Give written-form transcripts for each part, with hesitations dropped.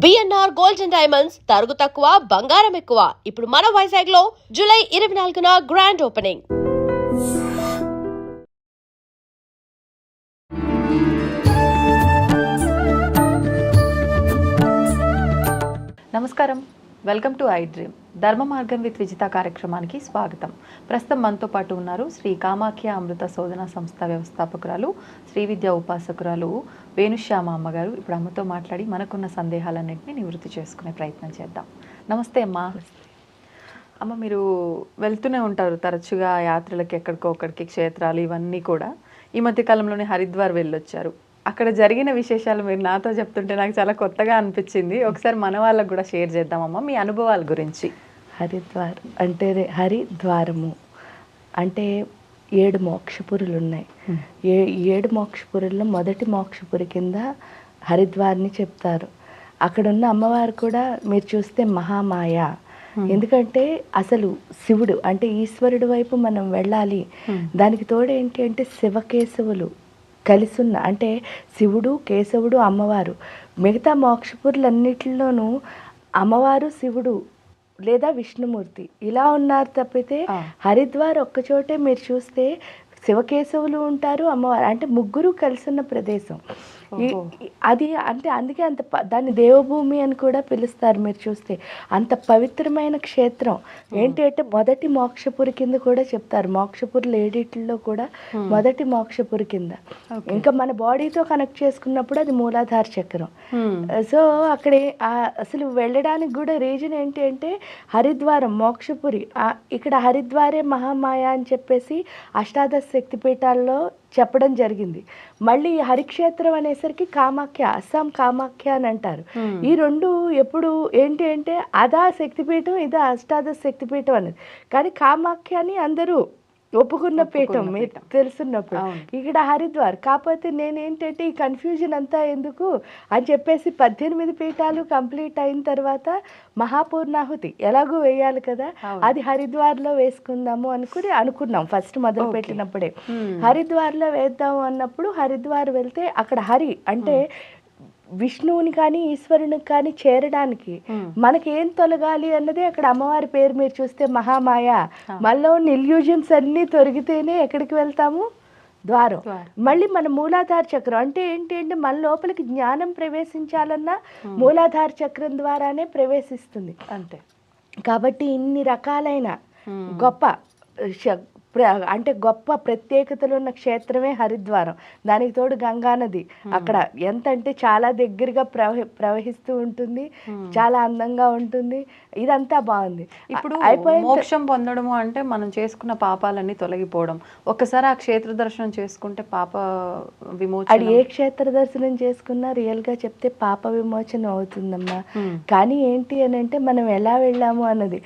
BNR gold and diamonds తరుగు తక్కువ బంగారం ఎక్కువ. ఇప్పుడు మన వైజాగ్ లో జూలై 24న గ్రాండ్ ఓపెనింగ్. నమస్కారం, వెల్కమ్ టు ఐ డ్రీమ్. ధర్మ మార్గం విత్ విజిత కార్యక్రమానికి స్వాగతం. ప్రస్తుతం మనతో పాటు ఉన్నారు శ్రీ కామాఖ్య అమృత శోధన సంస్థ వ్యవస్థాపకురాలు, శ్రీ విద్యా ఉపాసకురాలు వేణుశ్యామ అమ్మగారు. ఇప్పుడు అమ్మతో మాట్లాడి మనకున్న సందేహాలన్నింటినీ నివృత్తి చేసుకునే ప్రయత్నం చేద్దాం. నమస్తే అమ్మ. అమ్మ, మీరు వెళ్తూనే ఉంటారు తరచుగా యాత్రలకి, ఎక్కడికి క్షేత్రాలు ఇవన్నీ కూడా. ఈ మధ్య కాలంలోనే హరిద్వార్ వెళ్ళొచ్చారు. అక్కడ జరిగిన విశేషాలు మీరు నాతో చెప్తుంటే నాకు చాలా కొత్తగా అనిపించింది. ఒకసారి మన వాళ్ళకు కూడా షేర్ చేద్దామమ్మా మీ అనుభవాల గురించి. హరిద్వార్ అంటే హరిద్వారము అంటే 7 మోక్షపురులు ఉన్నాయి. 7 మోక్షపురుల్లో మొదటి మోక్షపురి కింద హరిద్వార్ని చెప్తారు. అక్కడున్న అమ్మవారు కూడా మీరు చూస్తే మహామాయ. ఎందుకంటే అసలు శివుడు అంటే ఈశ్వరుడు వైపు మనం వెళ్ళాలి. దానికి తోడు ఏంటి అంటే శివకేశవులు కలిసున్న అంటే శివుడు, కేశవుడు, అమ్మవారు. మిగతా మోక్షపురులన్నిటిలోనూ అమ్మవారు, శివుడు లేదా విష్ణుమూర్తి ఇలా ఉన్నారు తప్పితే హరిద్వార్ ఒక్కచోటే మీరు చూస్తే శివకేశవులు ఉంటారు, అమ్మవారు అంటే ముగ్గురు కలిసున్న ప్రదేశం. అది అంటే అందుకే అంత దాన్ని దేవభూమి అని కూడా పిలుస్తారు. మీరు చూస్తే అంత పవిత్రమైన క్షేత్రం ఏంటి అంటే మొదటి మోక్షపురి కింద కూడా చెప్తారు. మోక్షపురులు 7 కూడా మొదటి మోక్షపురి కింద. ఇంకా మన బాడీతో కనెక్ట్ చేసుకున్నప్పుడు అది మూలాధార చక్రం. సో అక్కడే అసలు వెళ్ళడానికి కూడా రీజన్ ఏంటి అంటే హరిద్వారం మోక్షపురి. ఇక్కడ హరిద్వారే మహామాయ అని చెప్పేసి అష్టాదశ శక్తిపీఠాల్లో చెప్పడం జరిగింది. మళ్ళీ హరిక్షేత్రం అనేసరికి కామాఖ్య, అస్సాం కామాఖ్య అని అంటారు. ఈ రెండు ఎప్పుడు ఏంటి అంటే అదా శక్తిపీఠం, ఇదా అష్టాదశ శక్తిపీఠం అనేది. కానీ కామాఖ్య అని అందరూ ఒప్పుకున్న పీఠం మీరు తెలుసున్నప్పుడు. ఇక్కడ హరిద్వార్ కాకపోతే నేనేంటంటే ఈ కన్ఫ్యూజన్ అంతా ఎందుకు అని చెప్పేసి 18 పీఠాలు కంప్లీట్ అయిన తర్వాత మహాపూర్ణాహుతి ఎలాగూ వేయాలి కదా, అది హరిద్వార్లో వేసుకుందాము అనుకున్నాం ఫస్ట్ మొదలు పెట్టినప్పుడే. హరిద్వార్లో వేద్దాము అన్నప్పుడు హరిద్వార్ వెళ్తే అక్కడ హరి అంటే విష్ణువుని కానీ ఈశ్వరునికి కానీ చేరడానికి మనకి ఏం తొలగాలి అన్నదే అక్కడ అమ్మవారి పేరు మీరు చూస్తే మహామాయ. మనలో ఇల్యూజన్స్ అన్నీ తొలగితేనే ఎక్కడికి వెళ్తాము, ద్వారం. మళ్ళీ మన మూలాధార చక్రం అంటే ఏంటి అంటే మన లోపలికి జ్ఞానం ప్రవేశించాలన్నా మూలాధార చక్రం ద్వారానే ప్రవేశిస్తుంది అంతే. కాబట్టి ఇన్ని రకాలైన గొప్ప అంటే గొప్ప ప్రత్యేకతలు ఉన్న క్షేత్రమే హరిద్వారం. దానికి తోడు గంగానది అక్కడ ఎంత అంటే చాలా దగ్గరగా ప్రవహిస్తూ ఉంటుంది, చాలా అందంగా ఉంటుంది. ఇదంతా బాగుంది. ఇప్పుడు మోక్షం పొందడము అంటే మనం చేసుకున్న పాపాలన్నీ తొలగిపోవడం. ఒక్కసారి ఆ క్షేత్ర దర్శనం చేసుకుంటే పాప విమోచన. అది ఏ క్షేత్ర దర్శనం చేసుకున్నా రియల్ గా చెప్తే పాప విమోచన అవుతుందమ్మా. కానీ ఏంటి అని అంటే మనం ఎలా వెళ్ళాము అన్నది.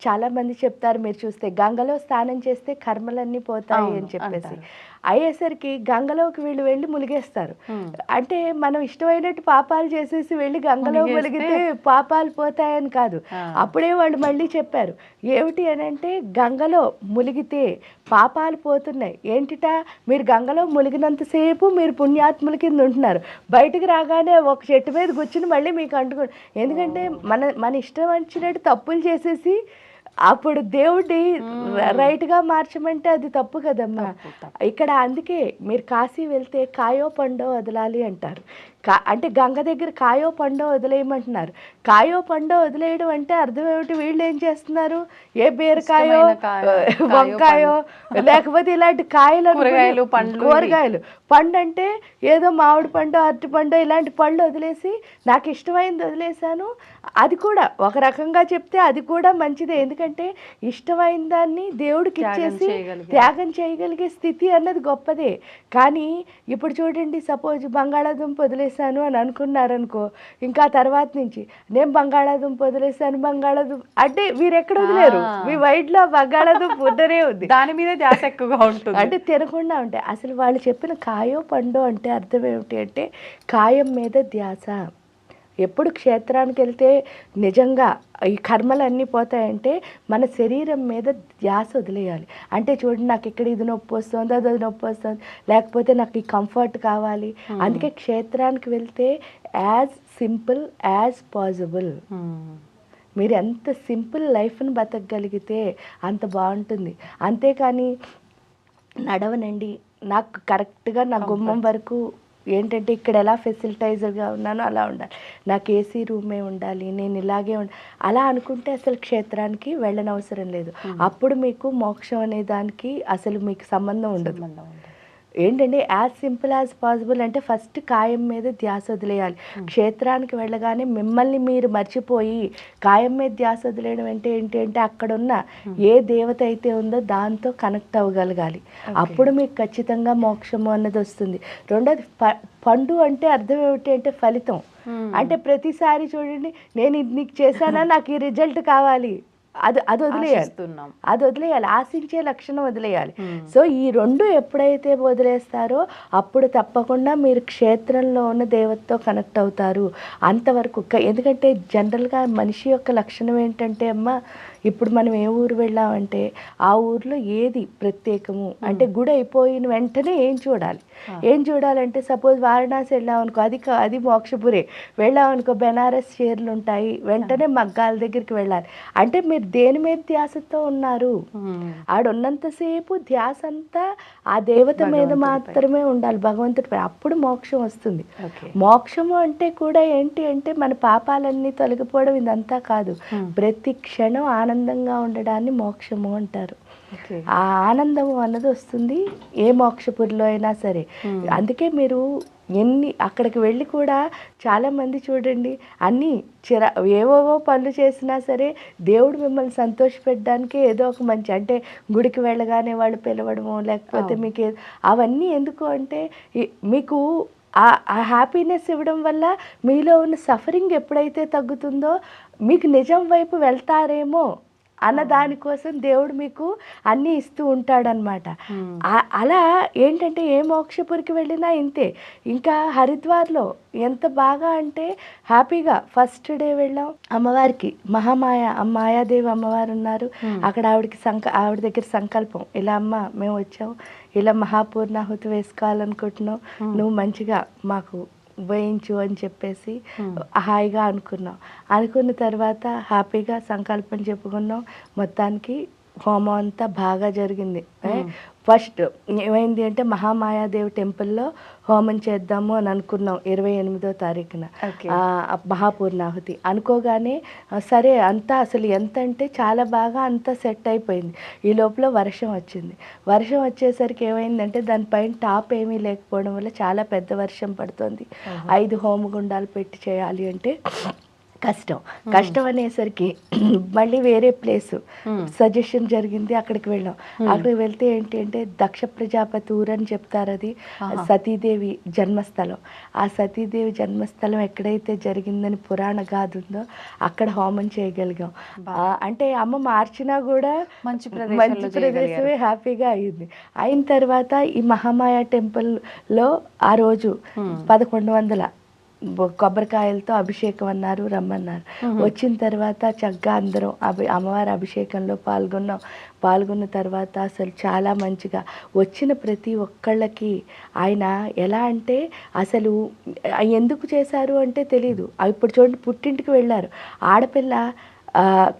చాలా మంది చెప్తారు మీరు చూస్తే గంగలో స్నానం చేస్తే కర్మలన్నీ పోతాయి అని చెప్పేసి. అయ్యేసరికి గంగలోకి వీళ్ళు వెళ్ళి ములిగేస్తారు. అంటే మనం ఇష్టమైనట్టు పాపాలు చేసేసి వెళ్ళి గంగలో ములిగితే పాపాలు పోతాయని కాదు. అప్పుడే వాళ్ళు మళ్ళీ చెప్పారు ఏమిటి అని అంటే గంగలో ములిగితే పాపాలు పోతున్నాయి. ఏంటిట మీరు గంగలో ములిగినంతసేపు మీరు పుణ్యాత్ముల కింద ఉంటున్నారు, బయటకు రాగానే ఒక చెట్టు మీద కూర్చుని మళ్ళీ మీకు అంటుకో. ఎందుకంటే మన ఇష్టం వచ్చినట్టు తప్పులు చేసేసి అప్పుడు దేవుడి రైట్గా మార్చమంటే అది తప్పు కదమ్మా. ఇక్కడ అందుకే మీరు కాశీ వెళ్తే కాయో పండో వదలాలి అంటారు. అంటే గంగ దగ్గర కాయో పండో వదిలేయమంటున్నారు. కాయో పండో వదిలేయడం అంటే అర్థం ఏమిటి, వీళ్ళు ఏం చేస్తున్నారు, ఏ బీరకాయో వంకాయో లేకపోతే ఇలాంటి కాయలు కూరగాయలు. పండు అంటే ఏదో మామిడి పండు, అరటి పండు ఇలాంటి పళ్ళు వదిలేసి నాకు ఇష్టమైంది వదిలేశాను. అది కూడా ఒక రకంగా చెప్తే అది కూడా మంచిదే. ఎందుకంటే ఇష్టమైన దాన్ని దేవుడికి ఇచ్చేసి త్యాగం చేయగలిగే స్థితి అన్నది గొప్పదే. కానీ ఇప్పుడు చూడండి, సపోజ్ బంగాళాదుంప వదిలేసాను అని అనుకున్నారనుకో, ఇంకా తర్వాత నుంచి నేను బంగాళాదుంప వదిలేసాను అంటే మీరు ఎక్కడ వదిలేరు, మీ వైడ్లో బంగాళాదుంప ఉండనే ఉంది, దాని మీద ధ్యాస ఎక్కువగా ఉంటుంది. అంటే తినకుండా ఉంటాయి. అసలు వాళ్ళు చెప్పిన కాయో పండో అంటే అర్థం ఏమిటి అంటే కాయం మీద ధ్యాస. ఎప్పుడు క్షేత్రానికి వెళ్తే నిజంగా ఈ కర్మలన్నీ పోతాయంటే మన శరీరం మీద ధ్యాస వదిలేయాలి. అంటే చూడండి, నాకు ఇక్కడ ఇది నొప్పి వస్తుంది, అది నొప్పి వస్తుంది, లేకపోతే నాకు ఈ కంఫర్ట్ కావాలి. అందుకే క్షేత్రానికి వెళ్తే యాజ్ సింపుల్ యాజ్ పాసిబుల్. మీరు ఎంత సింపుల్ లైఫ్ని బతకగలిగితే అంత బాగుంటుంది. అంతేకాని నడవనండి, నాకు కరెక్ట్గా నా గుమ్మం వరకు ఏంటంటే ఇక్కడ ఎలా ఫెసిలిటైజర్గా ఉన్నానో అలా ఉండాలి, నాకు ఏసీ రూమే ఉండాలి, నేను ఇలాగే అలా అనుకుంటే అసలు క్షేత్రానికి వెళ్ళనవసరం లేదు. అప్పుడు మీకు మోక్షం అనే దానికి అసలు మీకు సంబంధం ఉండదు. ఏంటంటే యాజ్ సింపుల్ యాజ్ పాసిబుల్ అంటే ఫస్ట్ కాయం మీద ధ్యాస వదిలేయాలి. క్షేత్రానికి వెళ్ళగానే మిమ్మల్ని మీరు మర్చిపోయి కాయం మీద ధ్యాస వదిలేయడం అంటే ఏంటి అంటే అక్కడున్న ఏ దేవత అయితే ఉందో దాంతో కనెక్ట్ అవ్వగలగాలి. అప్పుడు మీకు ఖచ్చితంగా మోక్షము అన్నది వస్తుంది. రెండోది పండు అంటే అర్థం ఏమిటి అంటే ఫలితం. అంటే ప్రతిసారి చూడండి, నేను ఇది నీకు చేశానా, నాకు ఈ రిజల్ట్ కావాలి, అది వదిలేయాలి, ఆశించే లక్షణం వదిలేయాలి. సో ఈ రెండు ఎప్పుడైతే వదిలేస్తారో అప్పుడు తప్పకుండా మీరు క్షేత్రంలో ఉన్న దేవతతో కనెక్ట్ అవుతారు. అంతవరకు ఎందుకంటే జనరల్గా మనిషి యొక్క లక్షణం ఏంటంటే అమ్మ, ఇప్పుడు మనం ఏ ఊరు వెళ్ళామంటే ఆ ఊర్లో ఏది ప్రత్యేకము అంటే గుడి అయిపోయిన వెంటనే ఏం చూడాలంటే సపోజ్ వారణాసి వెళ్ళామనుకో, అది మోక్షపురే. వెళ్ళామనుకో బెనారస్ చీరలు ఉంటాయి, వెంటనే మగ్గాల దగ్గరికి వెళ్ళాలి. అంటే మీరు దేని మీద ధ్యాసతో ఉన్నారు, ఆడున్నంతసేపు ధ్యాస అంతా ఆ దేవత మీద మాత్రమే ఉండాలి, భగవంతుడి. అప్పుడు మోక్షం వస్తుంది. మోక్షము అంటే కూడా ఏంటి అంటే మన పాపాలన్నీ తొలగిపోవడం ఇదంతా కాదు, ప్రతి క్షణం ఆనందంగా ఉండడాన్ని మోక్షము అంటారు. ఆ ఆనందము అన్నది వస్తుంది ఏ మోక్షపురిలో అయినా సరే. అందుకే మీరు అక్కడికి వెళ్ళి కూడా చాలామంది చూడండి అన్నీ ఏవోవో పనులు చేసినా సరే దేవుడు మిమ్మల్ని సంతోషపెట్టడానికి ఏదో ఒక మంచి అంటే గుడికి వెళ్ళగానే వాళ్ళు పిలవడము, లేకపోతే మీకు అవన్నీ ఎందుకు అంటే మీకు ఆ హ్యాపీనెస్ ఇవ్వడం వల్ల మీలో ఉన్న సఫరింగ్ ఎప్పుడైతే తగ్గుతుందో మీకు నిజం వైపు వెళ్తారేమో అన్న దానికోసం దేవుడు మీకు అన్నీ ఇస్తూ ఉంటాడనమాట. అలా ఏంటంటే ఏ మోక్షపురికి వెళ్ళినా ఇంతే. ఇంకా హరిద్వార్లో ఎంత బాగా అంటే హ్యాపీగా ఫస్ట్ డే వెళ్ళాం, అమ్మవారికి మాయాదేవి అమ్మవారు ఉన్నారు అక్కడ. ఆవిడ దగ్గర సంకల్పం, ఇలా అమ్మ మేము వచ్చాం, ఇలా మహాపూర్ణాహుతి వేసుకోవాలనుకుంటున్నాం, నువ్వు మంచిగా మాకు వేయించు అని చెప్పేసి హాయిగా అనుకున్న తర్వాత హ్యాపీగా సంకల్పం చెప్పుకున్నాం. మొత్తానికి హోమం అంతా బాగా జరిగింది. ఫస్ట్ ఏమైంది అంటే మహామాయాదేవి టెంపుల్లో హోమం చేద్దాము అని అనుకున్నాం 28వ తారీఖున మహాపూర్ణాహుతి. అనుకోగానే సరే అంతా అసలు ఎంత అంటే చాలా బాగా అంతా సెట్ అయిపోయింది. ఈ లోపల వర్షం వచ్చింది. వర్షం వచ్చేసరికి ఏమైందంటే దానిపైన టాప్ ఏమీ లేకపోవడం వల్ల చాలా పెద్ద వర్షం పడుతుంది. 5 హోమగుండాలు పెట్టి చేయాలి అంటే కష్టం అనేసరికి మళ్ళీ వేరే ప్లేసు సజెషన్ జరిగింది, అక్కడికి వెళ్ళాం. అక్కడికి వెళ్తే ఏంటి అంటే దక్ష ప్రజాపతి ఊరు అని చెప్తారు, అది సతీదేవి జన్మస్థలం. ఆ సతీదేవి జన్మస్థలం ఎక్కడైతే జరిగిందని పురాణ గాథ ఉందో అక్కడ హోమం చేయగలిగాం. అంటే అమ్మ మార్చినా కూడా మంచి ప్రదేశమే హ్యాపీగా అయింది. అయిన తర్వాత ఈ మహామాయ టెంపుల్లో ఆ రోజు 1100 కొబ్బరికాయలతో అభిషేకం అన్నారు, రమ్మన్నారు. వచ్చిన తర్వాత చక్కగా అందరం అమ్మవారి అభిషేకంలో పాల్గొన్న తర్వాత అసలు చాలా మంచిగా వచ్చిన ప్రతి ఒక్కళ్ళకి ఆయన ఎలా అంటే అసలు ఎందుకు చేశారు అంటే తెలీదు. ఇప్పుడు చూడండి, పుట్టింటికి వెళ్ళారు, ఆడపిల్ల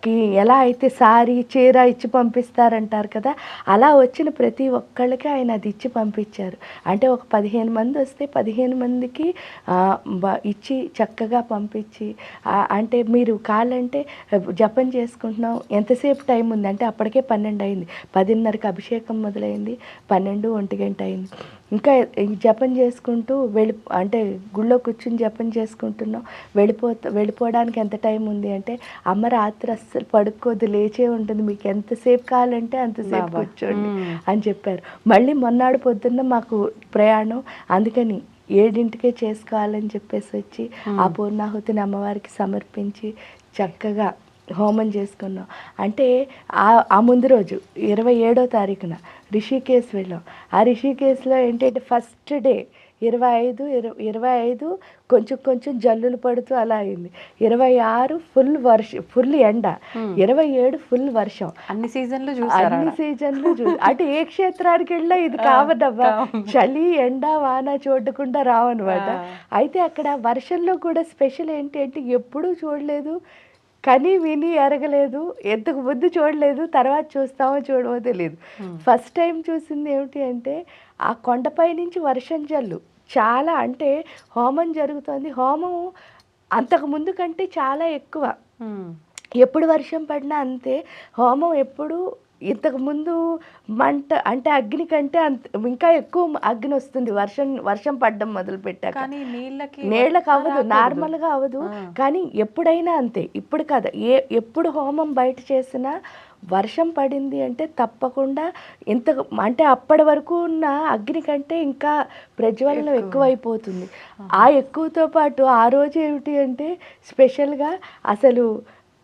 కి ఎలా అయితే సారీ చీర ఇచ్చి పంపిస్తారంటారు కదా, అలా వచ్చిన ప్రతి ఒక్కళ్ళకి ఆయన అది ఇచ్చి పంపించారు. అంటే ఒక 15 మంది వస్తే 15 మందికి ఇచ్చి చక్కగా పంపించి, అంటే మీరు కావాలంటే జపం చేసుకుంటున్నాం, ఎంతసేపు టైం ఉంది అంటే అప్పటికే 12 అయింది. 10:30కి అభిషేకం మొదలైంది, 12, 1 గంట అయింది. ఇంకా జపం చేసుకుంటూ అంటే గుళ్ళో కూర్చుని జపం చేసుకుంటున్నాం. వెళ్ళిపోవడానికి ఎంత టైం ఉంది అంటే అమ్మ రాత్రి అస్సలు పడుకోదు, లేచే ఉంటుంది, మీకు ఎంతసేపు కావాలంటే అంతసేపు కూర్చోండి అని చెప్పారు. మళ్ళీ మొన్నాడు పొద్దున్న మాకు ప్రయాణం, అందుకని 7ంటికే చేసుకోవాలని చెప్పేసి వచ్చి ఆ పూర్ణాహుతిని అమ్మవారికి సమర్పించి చక్కగా హోమం చేసుకున్నాం. అంటే ఆ ముందు రోజు 27వ తారీఖున రిషికేశ్ వెళ్ళాం. ఆ రిషికేశ్లో ఏంటంటే ఫస్ట్ డే 25 కొంచెం కొంచెం జల్లులు పడుతూ అలా అయింది. 26 ఫుల్ ఎండ, 27 ఫుల్ వర్షం. అన్ని సీజన్లు చూసారా? అన్ని సీజన్లు అంటే ఏ క్షేత్రానికి వెళ్ళినా ఇది కావదమ్మా. చలి ఎండ వాన చూడకుండా రావన్నమాట. అయితే అక్కడ వర్షంలో కూడా స్పెషల్ ఏంటి అంటే ఎప్పుడూ చూడలేదు, కని విని ఎరగలేదు, ఎంతకు ముందు చూడలేదు, తర్వాత చూస్తామో చూడమో తెలియదు. ఫస్ట్ టైం చూసింది ఏమిటి అంటే ఆ కొండపై నుంచి వర్షం జల్లు చాలా, అంటే హోమం జరుగుతుంది. హోమం అంతకు ముందు కంటే చాలా ఎక్కువ. ఎప్పుడు వర్షం పడినా అంతే. హోమం ఎప్పుడు ఇంతకు ముందు మంట అంటే అగ్ని కంటే ఇంకా ఎక్కువ అగ్ని వస్తుంది వర్షం పడడం మొదలు పెట్టాక. నీళ్ళకి అవ్వదు, నార్మల్గా అవ్వదు. కానీ ఎప్పుడైనా అంతే, ఇప్పుడు కదా, ఎప్పుడు హోమం బయట చేసినా వర్షం పడింది అంటే తప్పకుండా ఇంత అంటే అప్పటి వరకు ఉన్న అగ్ని కంటే ఇంకా ప్రజ్వలనం ఎక్కువైపోతుంది. ఆ ఎక్కువతో పాటు ఆ రోజు ఏమిటి అంటే స్పెషల్గా అసలు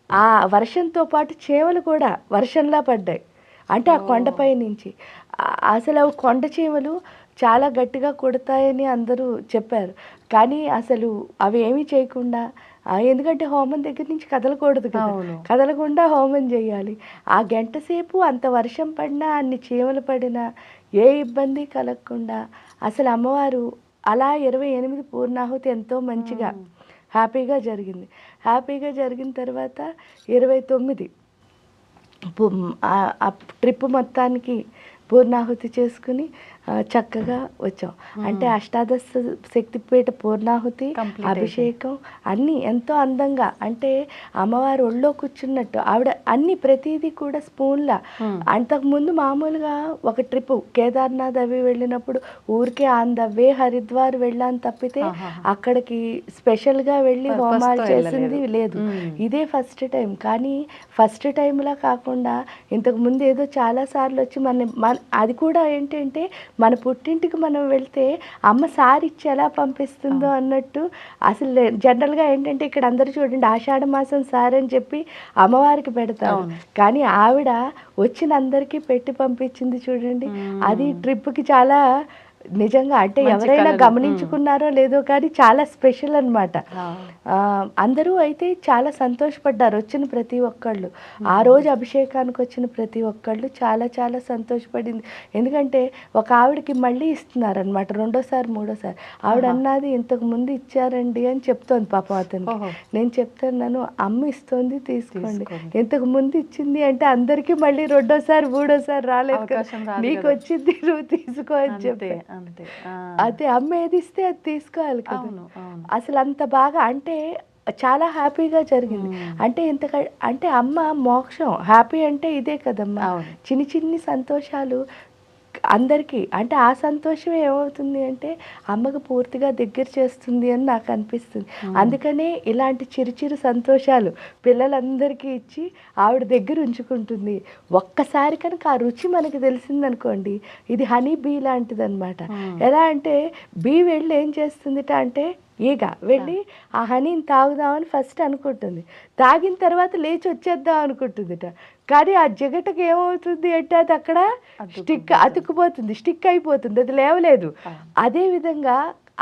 ఆ వర్షంతో పాటు చేమలు కూడా వర్షంలా పడ్డాయి. అంటే ఆ కొండపై నుంచి అసలు అవి కొండ చీమలు చాలా గట్టిగా కొడతాయని అందరూ చెప్పారు. కానీ అసలు అవి ఏమీ చేయకుండా, ఎందుకంటే హోమం దగ్గర నుంచి కదలకూడదు కదా, కదలకుండా హోమం చేయాలి. ఆ గంట సేపు అంత వర్షం పడినా, అన్ని చీమలు పడినా ఏ ఇబ్బంది కలగకుండా అసలు అమ్మవారు అలా 28 పూర్ణాహుతి ఎంతో మంచిగా హ్యాపీగా జరిగింది. హ్యాపీగా జరిగిన తర్వాత 29 ఆ ట్రిప్ మొత్తానికి పూర్ణాహుతి చేసుకుని చక్కగా వచ్చాం. అంటే అష్టాదశ శక్తిపీఠ పూర్ణాహుతి, అభిషేకం అన్నీ ఎంతో అందంగా, అంటే అమ్మవారు ఒళ్ళో కూర్చున్నట్టు ఆవిడ అన్ని ప్రతిదీ కూడా స్పూన్లా. అంతకుముందు మామూలుగా ఒక ట్రిప్ కేదార్నాథ్ అవి వెళ్ళినప్పుడు ఊరికే ఆన్ ద వే హరిద్వార్ వెళ్ళాను తప్పితే అక్కడికి స్పెషల్గా వెళ్ళి హోమాలు చేసింది లేదు. ఇదే ఫస్ట్ టైం. కానీ ఫస్ట్ టైంలా కాకుండా ఇంతకుముందు ఏదో చాలాసార్లు వచ్చి అది కూడా ఏంటంటే మన పుట్టింటికి మనం వెళ్తే అమ్మ సారి ఇచ్చి ఎలా పంపిస్తుందో అన్నట్టు. అసలు జనరల్గా ఏంటంటే ఇక్కడ అందరూ చూడండి ఆషాఢ మాసం సారి అని చెప్పి అమ్మవారికి పెడతారు, కానీ ఆవిడ వచ్చిన అందరికీ పెట్టి పంపించింది చూడండి. అది ట్రిప్కి చాలా నిజంగా అంటే ఎవరైనా గమనించుకున్నారో లేదో కానీ చాలా స్పెషల్ అనమాట. అందరూ అయితే చాలా సంతోషపడ్డారు వచ్చిన ప్రతి ఒక్కళ్ళు. ఆ రోజు అభిషేకానికి వచ్చిన ప్రతి ఒక్కళ్ళు చాలా చాలా సంతోషపడింది. ఎందుకంటే ఒక ఆవిడకి మళ్ళీ ఇస్తున్నారనమాట, రెండోసారి మూడోసారి. ఆవిడ అన్నది ఇంతకు ముందు ఇచ్చారండి అని చెప్తోంది పాపం అతనికి. నేను చెప్తున్నాను అమ్మ ఇస్తోంది తీసుకోండి, ఇంతకు ముందు ఇచ్చింది అంటే అందరికీ మళ్ళీ రెండోసారి మూడోసారి రాలేదు కదా, నీకు వచ్చింది నువ్వు తీసుకో అని చెప్పి. అదే అమ్మ ఏది ఇస్తే అది తీసుకోవాలి కదా. అసలు అంత బాగా అంటే చాలా హ్యాపీగా జరిగింది. అంటే అంటే అమ్మ మోక్షం, హ్యాపీ అంటే ఇదే కదమ్మా. చిన్ని చిన్ని సంతోషాలు అందరికీ, అంటే ఆ సంతోషం ఏమవుతుంది అంటే అమ్మకు పూర్తిగా దగ్గర చేస్తుంది అని నాకు అనిపిస్తుంది. అందుకనే ఇలాంటి చిరు సంతోషాలు పిల్లలందరికీ ఇచ్చి ఆవిడ దగ్గర ఉంచుకుంటుంది. ఒక్కసారి కనుక ఆ రుచి మనకి తెలిసిందనుకోండి, ఇది హనీ బీ లాంటిది అనమాట. ఎలా అంటే బీ వెళ్ళి ఏం చేస్తుందిట అంటే ఈగ వెళ్ళి ఆ హనీని తాగుదామని ఫస్ట్ అనుకుంటుంది, తాగిన తర్వాత లేచి వచ్చేద్దాం అనుకుంటుందిట. కానీ ఆ జిగటకు ఏమవుతుంది అంటే అది అక్కడ అతుక్కుపోతుంది, స్టిక్ అయిపోతుంది, అది లేవలేదు. అదేవిధంగా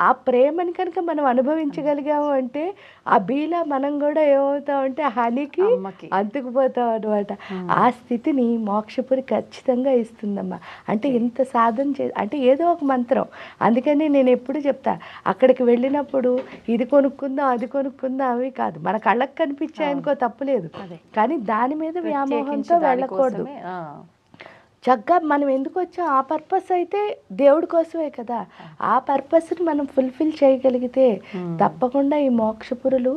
ఆ ప్రేమని కనుక మనం అనుభవించగలిగాము అంటే ఆ బీలా మనం కూడా ఏమవుతామంటే హనీకి అంతుకుపోతాం అనమాట. ఆ స్థితిని మోక్షపురి ఖచ్చితంగా ఇస్తుందమ్మా. అంటే ఇంత సాధన అంటే ఏదో ఒక మంత్రం. అందుకని నేను ఎప్పుడు చెప్తా, అక్కడికి వెళ్ళినప్పుడు ఇది కొనుక్కుందాం అది కొనుక్కుందాం అవి కాదు, మన కళ్ళకు కనిపించాయనుకో తప్పులేదు, కానీ దాని మీద వ్యామోహంతో వెళ్ళకూడదు. చక్కగా మనం ఎందుకు వచ్చాం ఆ పర్పస్ అయితే దేవుడి కోసమే కదా, ఆ పర్పస్ని మనం ఫుల్ఫిల్ చేయగలిగితే తప్పకుండా ఈ మోక్షపురులు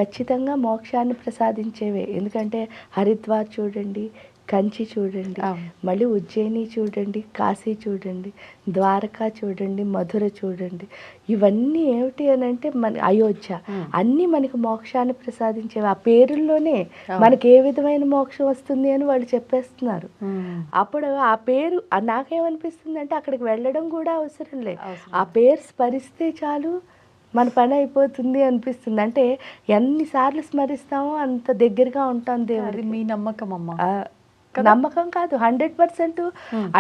ఖచ్చితంగా మోక్షాన్ని ప్రసాదించేవే. ఎందుకంటే హరిద్వార్ చూడండి, కంచి చూడండి, మళ్ళీ ఉజ్జయిని చూడండి, కాశీ చూడండి, ద్వారకా చూడండి, మధుర చూడండి, ఇవన్నీ ఏమిటి అని అంటే మన అయోధ్య అన్నీ మనకి మోక్షాన్ని ప్రసాదించేవి. ఆ పేరుల్లోనే మనకి ఏ విధమైన మోక్షం వస్తుంది అని వాళ్ళు చెప్పేస్తున్నారు. అప్పుడు ఆ పేరు నాకేమనిపిస్తుంది అంటే అక్కడికి వెళ్ళడం కూడా అవసరం లేదు, ఆ పేరు స్మరిస్తే చాలు మన పని అయిపోతుంది అనిపిస్తుంది. అంటే ఎన్నిసార్లు స్మరిస్తామో అంత దగ్గరగా ఉంటాం దేవుడికి. మీ నమ్మకం అమ్మ. నమ్మకం కాదు 100%.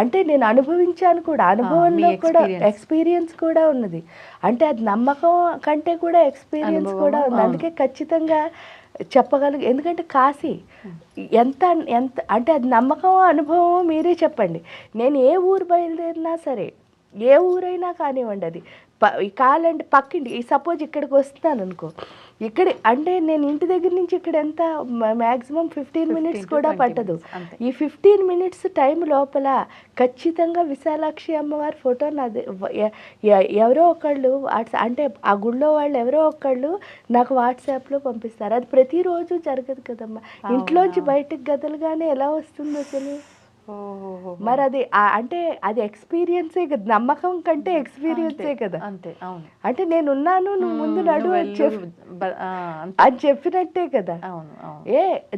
అంటే నేను అనుభవించాను కూడా, అనుభవంలో కూడా ఎక్స్పీరియన్స్ కూడా ఉన్నది. అంటే అది నమ్మకం కంటే కూడా ఎక్స్పీరియన్స్ కూడా ఉంది. అందుకే ఖచ్చితంగా చెప్పగలిగి, ఎందుకంటే కాశీ ఎంత ఎంత అంటే అది నమ్మకం అనుభవం మీరే చెప్పండి. నేను ఏ ఊరు బయలుదేరినా సరే, ఏ ఊరైనా కానివ్వండి, అది కాలంటే పక్కింటి, సపోజ్ ఇక్కడికి వస్తున్నాను అనుకో, ఇక్కడ అంటే నేను ఇంటి దగ్గర నుంచి ఇక్కడ ఎంత మ్యాక్సిమం 15 మినిట్స్ కూడా పట్టదు. ఈ 15 మినిట్స్ టైం లోపల ఖచ్చితంగా విశాలాక్షి అమ్మవారి ఫోటో నాది ఎవరో ఒకళ్ళు అంటే ఆ గుళ్ళో వాళ్ళు ఎవరో ఒకళ్ళు నాకు వాట్సాప్లో పంపిస్తారు. అది ప్రతిరోజు జరగదు కదమ్మా. ఇంట్లోంచి బయటకు గదలుగానే ఎలా వస్తుంది అసలు? మరి అది అంటే అది ఎక్స్పీరియన్సే కదా, నమ్మకం కంటే ఎక్స్పీరియన్సే కదా. అంతే, అవును. అంటే నేనున్నాను, నువ్వు ముందు నడు అని చెప్పినట్టే కదా.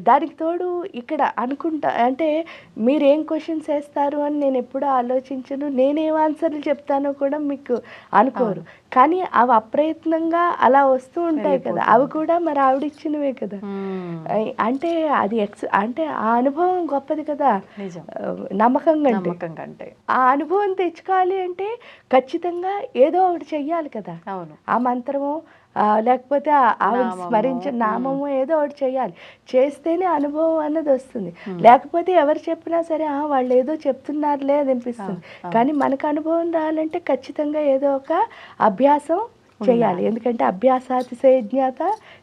దానికి తోడు ఇక్కడ అనుకుంటా, అంటే మీరేం క్వశ్చన్స్ వేస్తారు అని నేను ఎప్పుడూ ఆలోచించను, నేనేం ఆన్సర్లు చెప్తానో కూడా మీకు అనుకోరు. కానీ అవి అప్రయత్నంగా అలా వస్తూ ఉంటాయి కదా, అవి కూడా మరి ఆవిడిచ్చినవే కదా. అంటే అది అంటే ఆ అనుభవం గొప్పది కదా, నమ్మకం కంటే. ఆ అనుభవం తెచ్చుకోవాలి అంటే ఖచ్చితంగా ఏదో ఒకటి చెయ్యాలి కదా. ఆ మంత్రము లేకపోతే ఆవిడ స్మరించిన నామము ఏదో ఒకటి చెయ్యాలి. చేస్తేనే అనుభవం అన్నది వస్తుంది. లేకపోతే ఎవరు చెప్పినా సరే వాళ్ళు ఏదో చెప్తున్నారులే అది అనిపిస్తుంది. కానీ మనకు అనుభవం రావాలంటే ఖచ్చితంగా ఏదో ఒక అభ్యాసం చేయాలి. ఎందుకంటే అభ్యాసాతిశయజ్ఞాత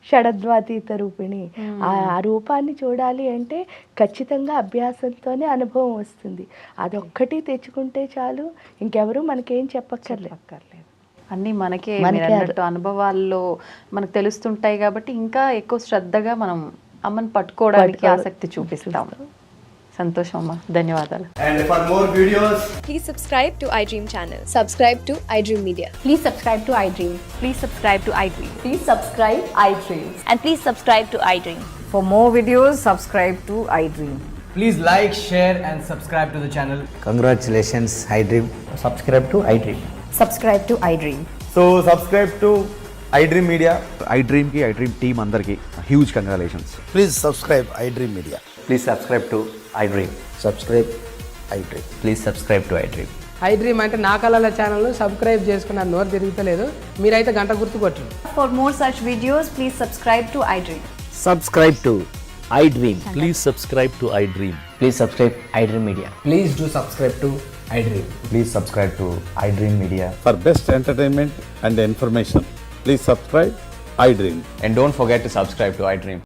షడద్వాతీత రూపిణి. ఆ రూపాన్ని చూడాలి అంటే ఖచ్చితంగా అభ్యాసంతోనే అనుభవం వస్తుంది. అదొక్కటి తెచ్చుకుంటే చాలు, ఇంకెవరు మనకేం చెప్పక్కర్లేదు. అన్నీ మనకే అన్నట్టు అనుభవాల్లో మనకు తెలుస్తుంటాయి కాబట్టి ఇంకా ఎక్కువ శ్రద్ధగా మనం అమ్మని పట్టుకోవడానికి ఆసక్తి చూపిస్తాం. సంతోషం అమ్మా, ధన్యవాదాలు. And for more videos, please subscribe to iDream channel. Subscribe to iDream Media. Please subscribe to iDream. Please subscribe to iDream. Please subscribe iDream. And please subscribe to iDream. For more videos, subscribe to iDream. please like, share and subscribe to the channel. Congratulations, iDream. Subscribe to iDream. Subscribe to iDream. So subscribe to iDream Media. iDream ki iDream team andarki huge congratulations. Please subscribe iDream Media. Please subscribe to iDream. Subscribe iDream. Please subscribe to iDream. iDream అంటే నా కళల channel subscribe చేసుకున్న నోరు తిరుగుతలేదు, మీరైతే గంట గుర్తు కొట్టండి. For more such videos, please subscribe to iDream. Subscribe to iDream. Please subscribe to iDream. Please subscribe iDream Media. Please do subscribe to iDream. Please subscribe to iDream Media. For best entertainment and information, please subscribe iDream. And don't forget to subscribe to iDream.